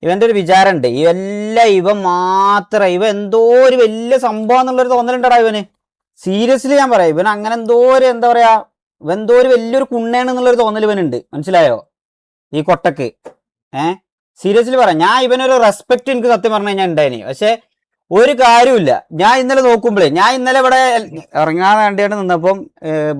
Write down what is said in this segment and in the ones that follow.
ഇവന്റെ ഒരു വിചാരമുണ്ട്, ഇവൻ മാത്രം ഇവൻ എന്തോ ഒരു വലിയ സംഭവം എന്നുള്ളൊരു തോന്നലുണ്ടടാ ഇവന്. സീരിയസ്ലി ഞാൻ പറയാം, ഇവൻ അങ്ങനെ എന്തോ ഒരു എന്താ പറയാ, ഇവൻ എന്തോ ഒരു വലിയൊരു കുണ്ണയാണ് എന്നുള്ളൊരു തോന്നൽ ഇവനുണ്ട്, മനസ്സിലായോ ഈ കൊട്ടക്ക്. സീരിയസ്ലി പറയാം, ഞാൻ ഇവനൊരു റെസ്പെക്ട് എനിക്ക് സത്യം പറഞ്ഞു കഴിഞ്ഞാൽ ഉണ്ടായിനി. പക്ഷെ ഒരു കാര്യമില്ല. ഞാൻ ഇന്നലെ നോക്കുമ്പോഴേ, ഞാൻ ഇന്നലെ ഇവിടെ ഇറങ്ങാൻ വേണ്ടിയാണ് നിന്നപ്പം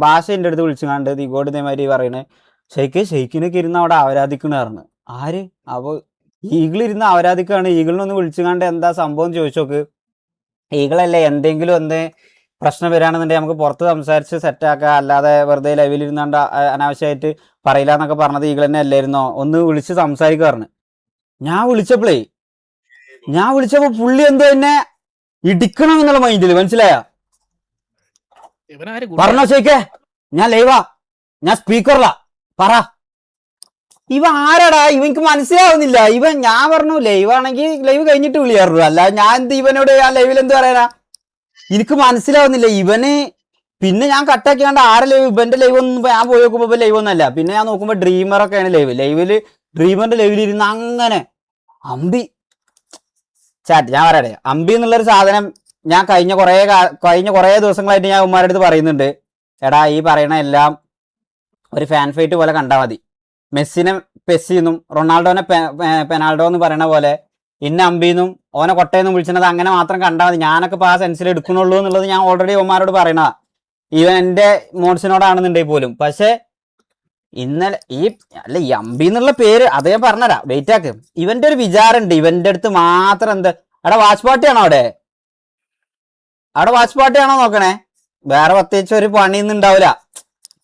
ഭാഷ എൻ്റെ അടുത്ത് വിളിച്ചുകാണ്ട് ദിഗോട് ഇതേമാതിരി പറയണേ, ഷെയ്ക്കിനൊക്കെ ഇരുന്ന് അവിടെ ആരാധിക്കണായിരുന്നു. ആര്? അപ്പോൾ ഈഗിളിരുന്ന് ആരാധിക്കാണ്. ഈഗിളിനൊന്ന് വിളിച്ചുകാണ്ട് എന്താ സംഭവം ചോദിച്ചു നോക്ക്. ഈഗിളല്ലേ എന്തെങ്കിലും പ്രശ്നം വരികയാണെന്നുണ്ടെങ്കിൽ നമുക്ക് പുറത്ത് സംസാരിച്ച് സെറ്റാക്കുക, അല്ലാതെ വെറുതെ ലൈവിലിരുന്നാണ്ട് അനാവശ്യമായിട്ട് പറയില്ല എന്നൊക്കെ പറഞ്ഞത് ഈഗിൾ തന്നെ അല്ലായിരുന്നോ? ഒന്ന് വിളിച്ച് സംസാരിക്കാറുണ്ട്. ഞാൻ വിളിച്ചപ്പോ പുള്ളി എന്തോ എന്നെ ഇടിക്കണം എന്നുള്ള മൈൻഡില്, മനസ്സിലായ? പറഞ്ഞോ ചോദിക്കേ, ഞാൻ ലൈവാ, ഞാൻ സ്പീക്കറിലാ, പറ. ഇവ ആരാടാ? ഇവനിക്ക് മനസ്സിലാവുന്നില്ല. ഞാൻ പറഞ്ഞു ലൈവാണെങ്കിൽ ലൈവ് കഴിഞ്ഞിട്ട് വിളിയാറുള്ളൂ, അല്ല ഞാൻ എന്ത് ഇവനോട് ആ ലൈവിൽ എന്ത് പറയാനാ? എനിക്ക് മനസ്സിലാവുന്നില്ല ഇവന്. പിന്നെ ഞാൻ കട്ടാക്കിയാണ്ട് ആരെ ലൈവ്, ഇവന്റെ ലൈവ് ഒന്നും ഞാൻ പോയി നോക്കുമ്പോ ലൈവ് ഒന്നല്ല. പിന്നെ ഞാൻ നോക്കുമ്പോ ഡ്രീമറൊക്കെയാണ് ലൈവില് ഡ്രീമറിന്റെ ലൈവിലിരുന്ന് അങ്ങനെ അമ്പി ചാറ്റ്. ഞാൻ പറയട്ടെ, അമ്പി എന്നുള്ളൊരു സാധനം ഞാൻ കഴിഞ്ഞ കുറേ ദിവസങ്ങളായിട്ട് ഞാൻ ഉമ്മാരുടെ അടുത്ത് പറയുന്നുണ്ട്, എടാ ഈ പറയണ എല്ലാം ഒരു ഫാൻ ഫൈറ്റ് പോലെ കണ്ടാൽ മതി. മെസ്സിനെ പെസ്സിന്നും റൊണാൾഡോനെ പെനാൾഡോ എന്ന് പറയണ പോലെ ഇന്ന അമ്പിന്നും ഓനെ കൊട്ടയെന്നും വിളിച്ചത് അങ്ങനെ മാത്രം കണ്ടാൽ മതി. ഞാനൊക്കെ ഇപ്പോൾ ആ സെൻസിൽ എടുക്കണുള്ളൂ എന്നുള്ളത് ഞാൻ ഓൾറെഡി ഉമ്മാരോട് പറയണതാ, ഈവൻ എൻ്റെ മോഡ്സിനോടാണെന്നുണ്ടെങ്കിൽ പോലും. പക്ഷെ ഇന്നലെ ഈ അമ്പി എന്നുള്ള പേര് അത് ഞാൻ പറഞ്ഞുതരാം, വെയിറ്റ് ആക്ക്. ഇവന്റെ ഒരു വിചാരമുണ്ട്, ഇവന്റെ അടുത്ത് മാത്രം എന്താ, അവിടെ വാച്ച് പാർട്ടിയാണോ? അവിടെ വാച്ച് പാർട്ടിയാണോ നോക്കണേ? വേറെ പ്രത്യേകിച്ച് ഒരു പണിയൊന്നും ഉണ്ടാവില്ല,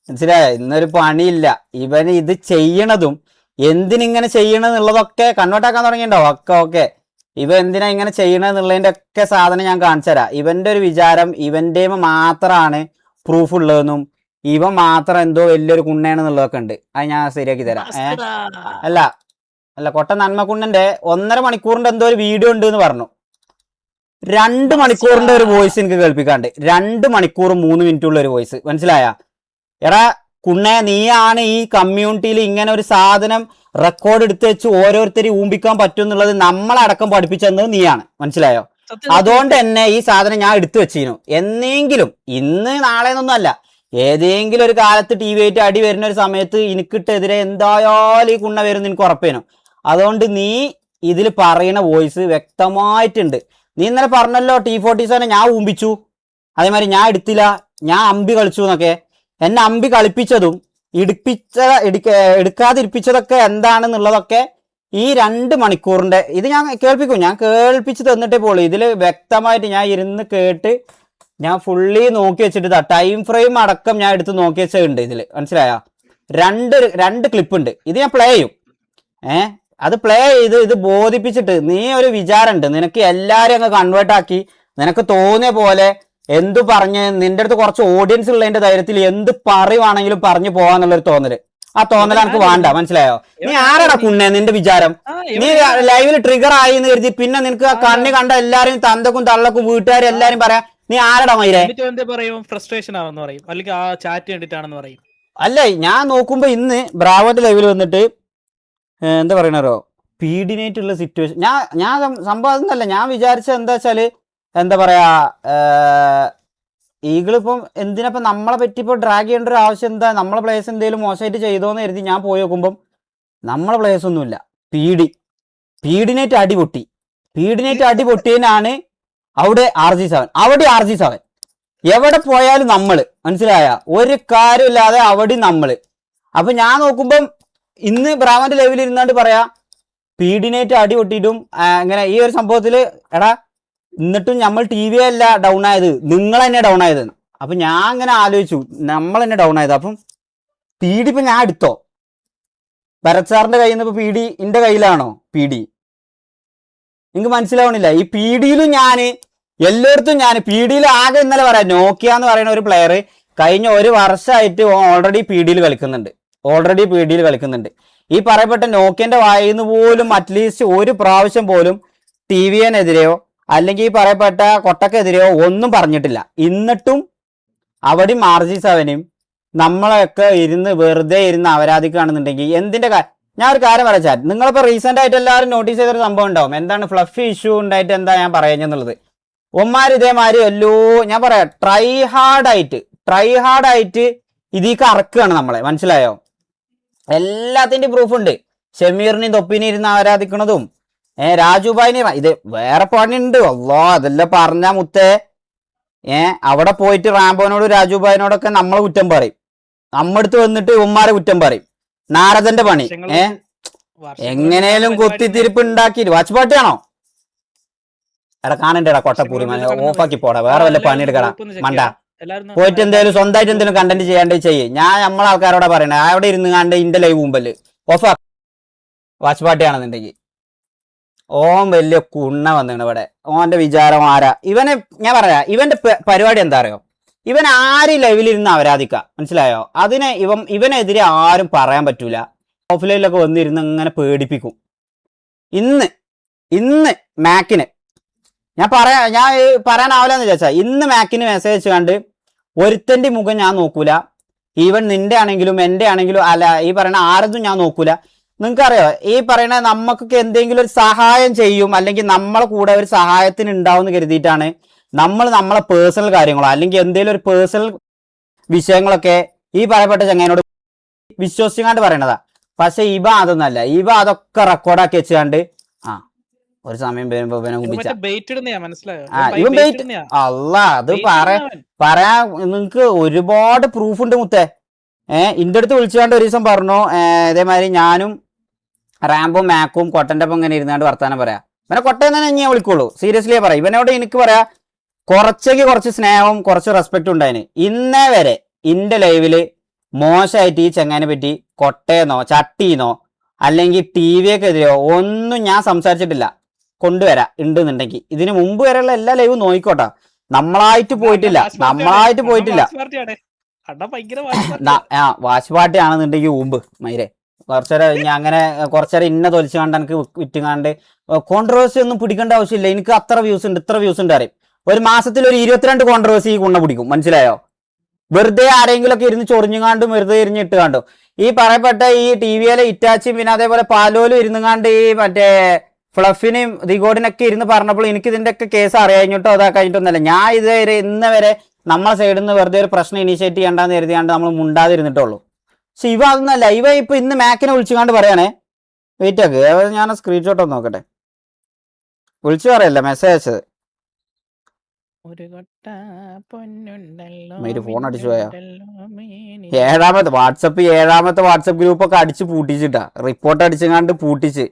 മനസ്സിലായ? ഇന്നൊരു പണിയില്ല. ഇവന് ഇത് ചെയ്യണതും എന്തിനിങ്ങനെ ചെയ്യണമെന്നുള്ളതൊക്കെ കൺവേർട്ടാക്കാൻ തുടങ്ങിയിട്ടുണ്ടാവും ഒക്കെ. ഓക്കെ, ഇവ എന്തിനാ ഇങ്ങനെ ചെയ്യണമെന്നുള്ളതിൻ്റെ ഒക്കെ സാധനം ഞാൻ കാണിച്ചു തരാം. ഇവന്റെ ഒരു വിചാരം ഇവന്റെ മാത്രമാണ് പ്രൂഫ് ഉള്ളതെന്നും ഇവൻ മാത്രം എന്തോ വലിയൊരു കുണ്ണയാണെന്നുള്ളതൊക്കെ ഉണ്ട്. അത് ഞാൻ ശരിയാക്കി തരാം. അല്ല കൊട്ട നന്മക്കുണ്ണന്റെ 1.5 മണിക്കൂറിന്റെ എന്തോ ഒരു വീഡിയോ ഉണ്ട് എന്ന് പറഞ്ഞു. 2 മണിക്കൂറിന്റെ ഒരു വോയിസ് എനിക്ക് കേൾപ്പിക്കാണ്ട്, 2 മണിക്കൂർ 3 മിനിറ്റുള്ള ഒരു വോയിസ്, മനസ്സിലായ? എടാ കുണ്ണെ, നീയാണ് ഈ കമ്മ്യൂണിറ്റിയിൽ ഇങ്ങനെ ഒരു സാധനം റെക്കോർഡ് എടുത്ത് വെച്ച് ഓരോരുത്തരും ഊമ്പിക്കാൻ പറ്റും എന്നുള്ളത് നമ്മളടക്കം പഠിപ്പിച്ചെന്നത് നീയാണ്, മനസ്സിലായോ? അതുകൊണ്ട് തന്നെ ഈ സാധനം ഞാൻ എടുത്തു വെച്ചിരുന്നു. എന്നെങ്കിലും ഇന്ന് നാളെ എന്നൊന്നും അല്ല, ഏതെങ്കിലും ഒരു കാലത്ത് ടി വി ആയിട്ട് അടി വരുന്ന ഒരു സമയത്ത് എനിക്കിട്ടെതിരെ എന്തായാലും ഈ കുണ്ണ വരുന്ന എനിക്ക് ഉറപ്പേനും. അതുകൊണ്ട് നീ ഇതിൽ പറയുന്ന വോയിസ് വ്യക്തമായിട്ടുണ്ട്. നീ ഇന്നലെ പറഞ്ഞല്ലോ T47 ഞാൻ ഊമ്പിച്ചു, അതേമാതിരി ഞാൻ എടുത്തില്ല, ഞാൻ അമ്പി കളിച്ചു എന്നൊക്കെ. എന്നെ അമ്പി കളിപ്പിച്ചതും എടുക്കാതിരിപ്പിച്ചതൊക്കെ എന്താണെന്നുള്ളതൊക്കെ ഈ 2 മണിക്കൂറിന്റെ ഇത് ഞാൻ കേൾപ്പിക്കും. ഞാൻ കേൾപ്പിച്ച് തന്നിട്ടേ പോളൂ. ഇതിൽ വ്യക്തമായിട്ട് ഞാൻ ഇരുന്ന് കേട്ട് ഞാൻ ഫുള്ളി നോക്കി വെച്ചിട്ട് ടൈം ഫ്രെയിം അടക്കം ഞാൻ എടുത്ത് നോക്കി വെച്ചിട്ടുണ്ട് ഇതിൽ, മനസ്സിലായ? രണ്ട് ക്ലിപ്പ് ഉണ്ട്. ഇത് ഞാൻ പ്ലേ ചെയ്യും. അത് പ്ലേ ചെയ്ത് ഇത് ബോധിപ്പിച്ചിട്ട് നീ ഒരു വിചാരമുണ്ട്, നിനക്ക് എല്ലാവരും അങ്ങ് കൺവേർട്ട് ആക്കി നിനക്ക് തോന്നിയ പോലെ എന്തു പറഞ്ഞ് നിന്റെ അടുത്ത് കുറച്ച് ഓഡിയൻസ് ഉള്ളതിന്റെ ധൈര്യത്തിൽ എന്ത് പറയുവാണെങ്കിലും പറഞ്ഞു പോവാന്നുള്ളൊരു തോന്നല്, ആ തോന്നൽ എനിക്ക് വേണ്ട, മനസ്സിലായോ? നീ ആരാടാ കുണ്ണെ? നിന്റെ വിചാരം നീ ലൈവിൽ ട്രിഗർ ആയി എന്ന് കരുതി പിന്നെ നിനക്ക് ആ കണ്ണി കണ്ട എല്ലാരും തന്തക്കും തള്ളക്കും വീട്ടുകാരും എല്ലാരും പറയാം നീ ആരടാ മയിലേ? അല്ലേ, ഞാൻ നോക്കുമ്പോ ഇന്ന് ബ്രാവോന്റെ ലൈവിൽ വന്നിട്ട് എന്താ പറയണോ, പീഡിനായിട്ടുള്ള സിറ്റുവേഷൻ. ഞാൻ സംഭവം അതൊന്നല്ല. ഞാൻ വിചാരിച്ചത് എന്താ വെച്ചാല്, എന്താ പറയാ, ഈഗിളിപ്പം എന്തിനപ്പം നമ്മളെ പറ്റി ഇപ്പോൾ ഡ്രാഗ് ചെയ്യേണ്ട ഒരു ആവശ്യം എന്താ? നമ്മളെ പ്ലേയേഴ്സ് എന്തെങ്കിലും മോശമായിട്ട് ചെയ്തോന്ന് കരുതി ഞാൻ പോയി നോക്കുമ്പം നമ്മളെ പ്ലേയേഴ്സ് ഒന്നുമില്ല. പീഡിനേറ്റ് അടി പൊട്ടിയതിനാണ് അവിടെ RG7 എവിടെ പോയാലും നമ്മള്, മനസ്സിലായ? ഒരു കാര്യമില്ലാതെ അവിടെ നമ്മള്. അപ്പൊ ഞാൻ നോക്കുമ്പം ഇന്ന് ബ്രാവന്റെ ലെവലിൽ ഇരുന്നാണ്ട് പറയാ പീഡിനേറ്റ് അടി പൊട്ടിയിട്ടും അങ്ങനെ ഈ ഒരു സംഭവത്തില്, എടാ എന്നിട്ടും നമ്മൾ TV അല്ല ഡൗൺ ആയത്, നിങ്ങൾ തന്നെ ഡൗൺ ആയത്. അപ്പൊ ഞാൻ അങ്ങനെ ആലോചിച്ചു, നമ്മൾ തന്നെ ഡൗൺ ആയത്. അപ്പം PD ഇപ്പൊ ഞാൻ എടുത്തോ? ഭരത് സാറിന്റെ കയ്യിൽ നിന്ന് ഇപ്പൊ PD എന്റെ കയ്യിലാണോ? PD എനിക്ക് മനസ്സിലാവണില്ല. ഈ PD-യിലും എല്ലായിടത്തും PD-യിൽ ആകെ ഇന്നലെ പറയാം, നോക്കിയ എന്ന് പറയുന്ന ഒരു പ്ലെയർ കഴിഞ്ഞ 1 വർഷമായിട്ട് ഓൾറെഡി PD-യിൽ കളിക്കുന്നുണ്ട്. ഈ പറയപ്പെട്ട നോക്കിയന്റെ വായിന്ന് പോലും അറ്റ്ലീസ്റ്റ് ഒരു പ്രാവശ്യം പോലും TVനെതിരെയോ അല്ലെങ്കിൽ ഈ പറയപ്പെട്ട കൊട്ടക്കെതിരെയോ ഒന്നും പറഞ്ഞിട്ടില്ല. എന്നിട്ടും അവിടെയും RG7 നമ്മളെയൊക്കെ വെറുതെ ഇരുന്ന് അവരാധിക്കുകയാണെന്നുണ്ടെങ്കിൽ എന്തിന്റെ ഞാൻ ഒരു കാര്യം പറയാ, നിങ്ങളിപ്പോ റീസെന്റ് ആയിട്ട് എല്ലാവരും നോട്ടീസ് ചെയ്തൊരു സംഭവം ഉണ്ടാവും, എന്താണ് ഫ്ലഫി ഇഷ്യൂ ഉണ്ടായിട്ട് എന്താ ഞാൻ പറയുന്നുള്ളത്. ഒമാര് ഇതേമാതിരി എല്ലോ ഞാൻ പറയാം ട്രൈ ഹാർഡായിട്ട് ഇതിക്ക് അറക്കുകയാണ് നമ്മളെ, മനസ്സിലായോ? എല്ലാത്തിന്റെയും പ്രൂഫ് ഉണ്ട്. ഷമീറിനെയും തൊപ്പിനെ ഇരുന്ന് ആരാധിക്കണതും രാജുഭായിനെ ഇത് വേറെ പണിയുണ്ട്. അല്ലോ അതെല്ലാം പറഞ്ഞ മുത്തേ അവിടെ പോയിട്ട് റാംബോനോട് രാജുഭായിനോടൊക്കെ നമ്മളെ കുറ്റം പറയും, നമ്മടുത്ത് വന്നിട്ട് ഉമ്മാരെ കുറ്റം പറയും. നാരദന്റെ പണി എങ്ങനെയും കുത്തിത്തിരിപ്പ് ഉണ്ടാക്കിയിട്ട് വാച്ച് പാട്ടിയാണോ? എടാ കാണണ്ടേടാ കൊട്ടപ്പൂരി ഓഫാക്കി പോടാ, വേറെ വല്ല പണിയെടുക്കടാ മണ്ട. പോയിട്ട് എന്തേലും സ്വന്തമായിട്ട് എന്തെങ്കിലും കണ്ടന്റ് ചെയ്യാണ്ട് ചെയ്യ്. ഞാൻ നമ്മളെ ആൾക്കാരോടെ പറയണേ, അവിടെ ഇരുന്ന് കണ്ട് ഇന്റെ ലൈവ് മുമ്പല് ഓഫാ വാച്ച് പാട്ടിയാണെന്നുണ്ടെങ്കിൽ. ഓൻ വലിയ കുണ്ണ വന്നിണ് ഇവിടെ. ഓന്റെ വിചാരം ആരാ ഇവനെ? ഞാൻ പറയാ ഇവന്റെ പരിപാടി എന്താ അറിയോ? ഇവൻ ആരും ലൈവിലിരുന്ന് ആരാധിക്ക, മനസ്സിലായോ? ഇവനെതിരെ ആരും പറയാൻ പറ്റൂല. ഓഫ്ലൈനിലൊക്കെ വന്നിരുന്ന് ഇങ്ങനെ പേടിപ്പിക്കും. ഇന്ന് മാക്കിന് ഞാൻ പറയാനാവില്ലെന്ന് വിചാരിച്ചാ, ഇന്ന് മാക്കിന് മെസ്സേജ് വെച്ച് കണ്ട് ഒരുത്തന്റെ മുഖം ഞാൻ നോക്കൂല. ഈവൻ നിന്റെ ആണെങ്കിലും എന്റെ ആണെങ്കിലും അല്ല ഈ പറയണ ആരതും ഞാൻ നോക്കൂല. നിങ്ങൾക്കറിയോ ഈ പറയണ നമുക്കൊക്കെ എന്തെങ്കിലും ഒരു സഹായം ചെയ്യും, അല്ലെങ്കിൽ നമ്മളെ കൂടെ ഒരു സഹായത്തിന് ഉണ്ടാവും എന്ന് കരുതിയിട്ടാണ് നമ്മളെ പേഴ്സണൽ കാര്യങ്ങളോ അല്ലെങ്കിൽ എന്തെങ്കിലും ഒരു പേഴ്സണൽ വിഷയങ്ങളൊക്കെ ഈ പറയപ്പെട്ട ചങ്ങാനോട് വിശ്വസിക്കാണ്ട് പറയണതാ. പക്ഷെ അതൊന്നല്ല. അതൊക്കെ റെക്കോർഡാക്കി വെച്ചുകൊണ്ട് ഒരു സമയം വരുമ്പോ അത് പറയാ നിങ്ങക്ക് ഒരുപാട് പ്രൂഫ് ഉണ്ട് മുത്തേ. ഇന്റെ അടുത്ത് വിളിച്ചുകൊണ്ട് ഒരു ദിവസം പറഞ്ഞു ഇതേമാതിരി ഞാനും റാംബോ മാക്കും കൊട്ടന്റെ ഒപ്പം ഇങ്ങനെ ഇരുന്നാണ്ട് വർത്താനം പറയാ. ഇവനെ കൊട്ടയെന്ന് തന്നെ ഞാൻ വിളിക്കുള്ളൂ, സീരിയസ്ലി പറയാം. ഇവനോട് എനിക്ക് പറയാ കുറച്ച് സ്നേഹവും കുറച്ച് റെസ്പെക്റ്റും ഉണ്ടായിന്. ഇന്നേ വരെ ഇന്റെ ലൈവില് മോശമായിട്ട് ഈ ചെങ്ങാനെ പറ്റി കൊട്ടയെന്നോ ചട്ടീന്നോ അല്ലെങ്കിൽ TV ഒക്കെ എതിരെയോ ഒന്നും ഞാൻ സംസാരിച്ചിട്ടില്ല. കൊണ്ടുവരാ ഉണ്ടെന്നുണ്ടെങ്കിൽ ഇതിന് മുമ്പ് വരെയുള്ള എല്ലാ ലൈവും നോക്കിക്കോട്ടെ. നമ്മളായിട്ട് പോയിട്ടില്ല. വാശ് പാട്ടിയാണെന്നുണ്ടെങ്കിൽ മുമ്പ് മൈരെ കുറച്ചേരം ഞാൻ അങ്ങനെ കുറച്ചേരം ഇന്ന തൊലിച്ചു കണ്ട് എനിക്ക് വിറ്റുകാണ്ട് കോൺട്രവേഴ്സി ഒന്നും പിടിക്കേണ്ട ആവശ്യമില്ല. എനിക്ക് അത്ര വ്യൂസ് ഉണ്ട് അറിയും. ഒരു മാസത്തിൽ ഒരു 22 കോൺട്രവേഴ്സി കുണ്ണ പിടിക്കും, മനസ്സിലായോ? വെറുതെ ആരെങ്കിലുമൊക്കെ ഇരുന്ന് ചൊറിഞ്ഞുകാണ്ടും വെറുതെ ഇട്ട് കണ്ടു ഈ പറയപ്പെട്ട ഈ TVയിലെ ഇറ്റാച്ചും പിന്നെ അതേപോലെ പാലോലും ഇരുന്നുകാണ്ട് ഈ മറ്റേ ഫ്ലഫിനെയും ദിഗോഡിനൊക്കെ ഇരുന്ന് പറഞ്ഞപ്പോൾ എനിക്ക് ഇതിന്റെ ഒക്കെ കേസ് അറിയാഞ്ഞിട്ടോ അതാ കഴിഞ്ഞിട്ടൊന്നല്ല. ഞാൻ ഇതുവരെ ഇന്ന് വരെ നമ്മളെ സൈഡിൽ നിന്ന് വെറുതെ ഒരു പ്രശ്നം ഇനീഷ്യേറ്റ് ചെയ്യണ്ടെന്ന് കരുതിയാണ്ട് നമ്മൾ മുണ്ടാതിരുന്നിട്ടുള്ളൂ. പക്ഷെ അതൊന്നല്ല. ഇപ്പൊ ഇന്ന് മാക്കിനെ വിളിച്ചുകാണ്ട് പറയാണേ. വെയിറ്റ് ആക്ക്, ഞാൻ സ്ക്രീൻഷോട്ട് ഒന്ന് നോക്കട്ടെ. വിളിച്ചു പറയല്ല, മെസ്സേജ് അയച്ചത്. ഫോൺ അടിച്ചു പോയാ ഏഴാമത്തെ വാട്സപ്പ് ഗ്രൂപ്പ് ഒക്കെ അടിച്ച് പൂട്ടിച്ചിട്ടാ, റിപ്പോർട്ട് അടിച്ചുകാണ്ട് പൂട്ടിച്ച്.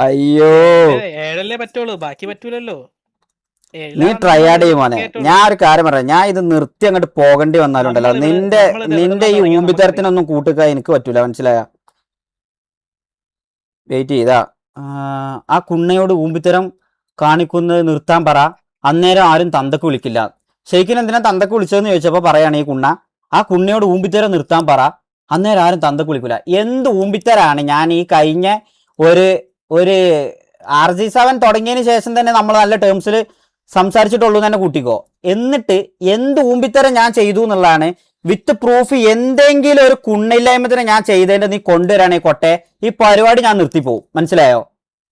അയ്യോ നീ ട്രൈയാഡ് ചെയ്യുമോനെ. ഞാൻ ഒരു കാര്യം പറയാം, ഞാൻ ഇത് നിർത്തി അങ്ങോട്ട് പോകേണ്ടി വന്നാലുണ്ടല്ലോ നിന്റെ ഈ ഊമ്പിത്തരത്തിനൊന്നും കൂട്ടുക എനിക്ക് പറ്റൂല, മനസ്സിലായ? വെയിറ്റ് ചെയ്താ ആ കുണ്ണയോട് ഊമ്പിത്തരം കാണിക്കുന്നത് നിർത്താൻ പറ. അന്നേരം ആരും തന്തക്ക് വിളിക്കില്ല. ശരിക്കും എന്തിനാ തന്തക്ക് വിളിച്ചതെന്ന് ചോദിച്ചപ്പോ പറയാണ് ഈ കുണ്ണ ആ കുണ്ണയോട് ഊമ്പിത്തരം നിർത്താൻ പറ, അന്നേരം ആരും തന്തക്ക് വിളിക്കില്ല. എന്ത് ഊമ്പിത്തരാണ് ഞാൻ ഈ കഴിഞ്ഞ ഒരു RG7 തുടങ്ങിയതിന് ശേഷം തന്നെ നമ്മൾ നല്ല ടേംസിൽ സംസാരിച്ചിട്ടുള്ളൂ തന്നെ കൂട്ടിക്കോ. എന്നിട്ട് എന്ത് ഊമ്പിത്തരം ഞാൻ ചെയ്തു എന്നുള്ളതാണ് വിത്ത് പ്രൂഫ്. എന്തെങ്കിലും ഒരു കുണ്ണില്ലായ്മത്തിന് ഞാൻ ചെയ്തതിന്റെ നീ കൊണ്ടുവരാണേ കൊട്ടെ, ഈ പരിപാടി ഞാൻ നിർത്തിപ്പോവും, മനസ്സിലായോ?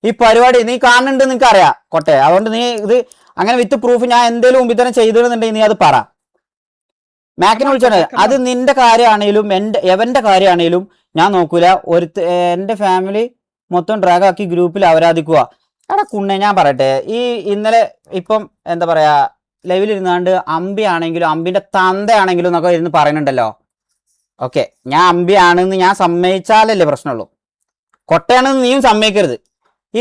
ഈ പരിപാടി നീ കാണുന്നുണ്ട് നിനക്ക് അറിയാം കൊട്ടെ. അതുകൊണ്ട് നീ ഇത് അങ്ങനെ വിത്ത് പ്രൂഫ് ഞാൻ എന്തെങ്കിലും ഊമ്പിത്തരം ചെയ്തിരുന്നുണ്ടെങ്കിൽ നീ അത് പറ. മാക്കിനെ വിളിച്ചാണ്. അത് നിന്റെ കാര്യമാണേലും എവന്റെ കാര്യമാണേലും ഞാൻ നോക്കൂല. എന്റെ ഫാമിലി മൊത്തം ഡ്രാഗ് ആക്കി ഗ്രൂപ്പിൽ അവരാധിക്കുക. എടാ കുണ്ണെ ഞാൻ പറയട്ടെ, ഈ ഇന്നലെ ഇപ്പം എന്താ പറയാ ലൈവിലിരുന്നാണ്ട് അമ്പി ആണെങ്കിലും അമ്പിന്റെ തന്തയാണെങ്കിലും എന്നൊക്കെ ഇരുന്ന് പറയുന്നുണ്ടല്ലോ. ഓക്കെ, ഞാൻ അമ്പിയാണെന്ന് ഞാൻ സമ്മതിച്ചാലല്ലേ പ്രശ്നമുള്ളൂ. കൊട്ടയാണെന്ന് നീയും സമ്മതിക്കരുത്. ഈ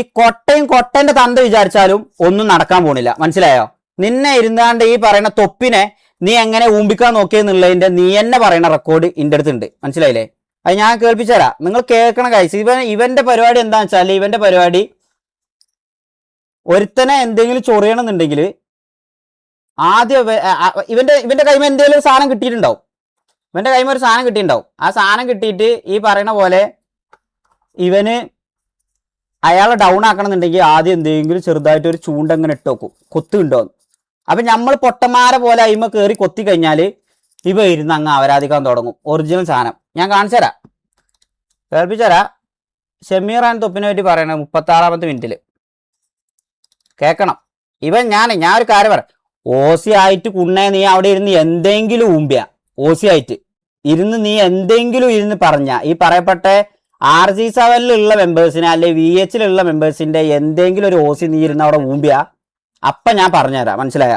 കൊട്ടന്റെ തന്ത വിചാരിച്ചാലും ഒന്നും നടക്കാൻ പോണില്ല, മനസ്സിലായോ? നിന്നെ ഇരുന്നാണ്ട് ഈ പറയുന്ന തൊപ്പിനെ നീ എങ്ങനെ ഊമ്പിക്കാൻ നോക്കിയെന്നുള്ളതിന്റെ നീ എന്നെ പറയുന്ന റെക്കോർഡ് ഇന്റെ അടുത്തുണ്ട്, മനസ്സിലായില്ലേ? അത് ഞാൻ കേൾപ്പിച്ചുതരാം, നിങ്ങൾ കേൾക്കണം ഗൈസ്. ഇവന്റെ പരിപാടി എന്താന്ന് വെച്ചാൽ ഇവന്റെ പരിപാടി ഒരുത്തനെ എന്തെങ്കിലും ചൊറിയണമെന്നുണ്ടെങ്കിൽ ആദ്യം ഇവന്റെ കൈമ എന്തെങ്കിലും ഒരു സാധനം കിട്ടിയിട്ടുണ്ടാവും. ആ സാധനം കിട്ടിയിട്ട് ഈ പറയുന്ന പോലെ ഇവന് അയാളെ ഡൗൺ ആക്കണമെന്നുണ്ടെങ്കിൽ ആദ്യം എന്തെങ്കിലും ചെറുതായിട്ട് ഒരു ചൂണ്ടങ്ങനെ ഇട്ട് വെക്കും, കൊത്തുണ്ടോന്ന്. അപ്പൊ നമ്മൾ പൊട്ടന്മാരെ പോലെ അയിമ കയറി കൊത്തി കഴിഞ്ഞാൽ ഇവ ഇരുന്ന് അങ്ങ് അവരാധിക്കാൻ തുടങ്ങും. ഒറിജിനൽ സാധനം ഞാൻ കാണിച്ചു തരാം. കേൾപ്പിച്ചരാ. ഷമീർ ആൻഡ് തൊപ്പിനെ പറ്റി പറയണത് 36ാമത്തെ മിനിറ്റിൽ കേൾക്കണം. ഞാൻ ഒരു കാര്യം പറയാം. ഓസി ആയിട്ട് കുണ്ണേ നീ അവിടെ ഇരുന്ന് എന്തെങ്കിലും ഊമ്പിയ, ഓസി ആയിട്ട് നീ എന്തെങ്കിലും പറഞ്ഞ ഈ പറയപ്പെട്ട RG7 മെമ്പേഴ്സിനെ അല്ലെ VH മെമ്പേഴ്സിന്റെ എന്തെങ്കിലും ഒരു ഓസി നീ ഇരുന്ന് അവിടെ ഊമ്പിയ, അപ്പം ഞാൻ പറഞ്ഞുതരാം. മനസ്സിലായ?